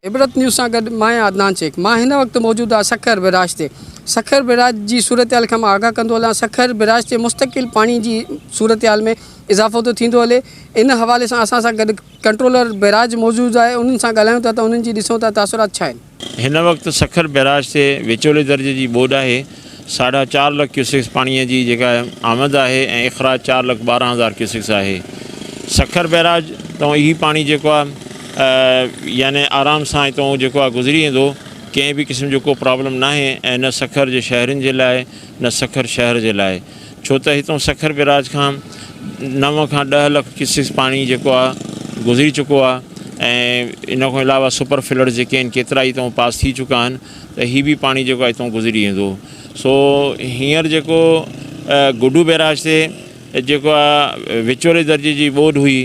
इबरत news सां गॾु मां अदनान शेख। मां हिन वक़्तु मौजूदु आहे सखर बैराज ते। सखर बैराज जी सूरत हाल खां मां आगाह कंदो हलां। सखर बैराज ते मुस्तक़िल पाणी जी सूरत हाल में इज़ाफ़ो थो थींदो हले। इन हवाले सां असां सां गॾु कंट्रोलर बैराज मौजूदु आहे। उन्हनि सां ॻाल्हायूं था त उन्हनि जी ॾिसूं था तासुरात छा आहिनि। हिन वक़्तु सखर बैराज ते विचोले दर्जे जी ॿोॾि आहे। 4.5 लख क्यूसेक्स पाणीअ जी जेका आमद आहे ऐं इख़राज 4,12,000 क्यूसेक्स आहे। सखर बैराज तो ही पानी जेको आहे यानी आराम सां हितां जेको आहे गुज़री वेंदो। कंहिं बि क़िस्म जो को प्रॉब्लम न आहे ऐं न सखर जे शहरनि जे लाइ न सखर शहर जे लाइ, छो त हितां सखर बैराज खां 9 खां 10 लख क्यूसेक्स पानी जेको आहे गुज़री चुको आहे ऐं इन खां अलावा सुपर फिलर जेके आहिनि केतिरा ई हितां पास थी चुका आहिनि त हीअ बि पानी जेको आहे हितां गुज़री वेंदो। सो हींअर जेको गुडू बैराज ते जेको आहे विचोले दर्जे जी ॿोॾि हुई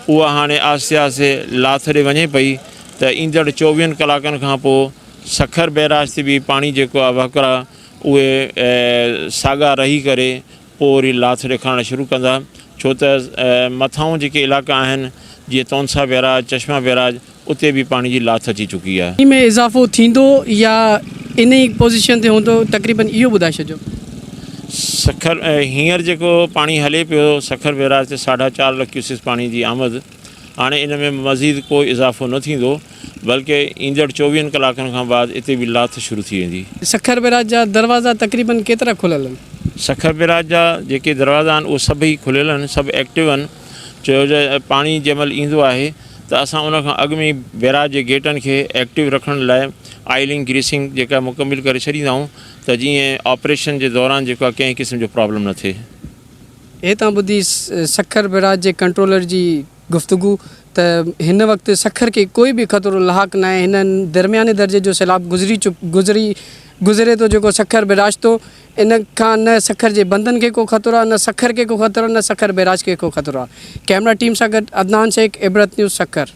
उहा हाणे आहिस्ते आहिस्ते लाथ ॾे वञे पई त ईंदड़ 24 कलाकनि खां पोइ सखर बैराज ते बि पाणी जेको आहे वकिरा उहे साॻा रही करे पोइ वरी लाथ ॾेखारणु शुरू कंदा, छो त मथां जेके इलाइक़ा आहिनि जीअं तौनसा बैराज चश्मा बैराज उते बि पाणी जी लाथ अची चुकी आहे। इन में इज़ाफ़ो थींदो या इन ई पोज़ीशन ते हूंदो, तक़रीबन इहो ॿुधाए छॾियो। सखर हींअर जेको पाणी हले पियो सखर बैराज ते 4.5 लख क्यूसेक्स पाणी जी आमद, हाणे इन में मज़ीद कोई इज़ाफ़ो न थींदो, बल्कि ईंदड़ 24 कलाकनि खां बाद इते बि लाथ शुरू थी वेंदी। सखर बैराज जा दरवाज़ा तक़रीबन केतिरा खुलियल आहिनि? सखर बैराज जा जेके दरवाज़ा आहिनि उहे सभई खुलियल आहिनि, सभु एक्टिव आहिनि। छो जो पाणी जंहिं महिल ईंदो आहे त असां उन खां अॻु में बैराज जे गेटनि खे एक्टिव रखण लाइ आइलिंग ग्रीसिंग जेका मुकमिल करे छॾींदा आहियूं त जीअं ऑपरेशन जे दौरान जेको आहे कंहिं क़िस्म जो प्रॉब्लम न थिए। हे तव्हां ॿुधी सखर बैराज जे कंट्रोलर जी गुफ़्तगू त हिन वक़्तु सखर के कोई भी ख़तरो लाहक न आहे। हिन दरमियाने दर्जे जो सैलाब गुज़रे तो जेको सखर बैराज तो, इन खां न सखर जे बंदनि खे को ख़तरो आहे, न सखर के को ख़तरो, न सखर बैराज के को ख़तरो आहे। कैमरा टीम सां गॾु अदनान शेख, इबरत न्यूज़, सखर।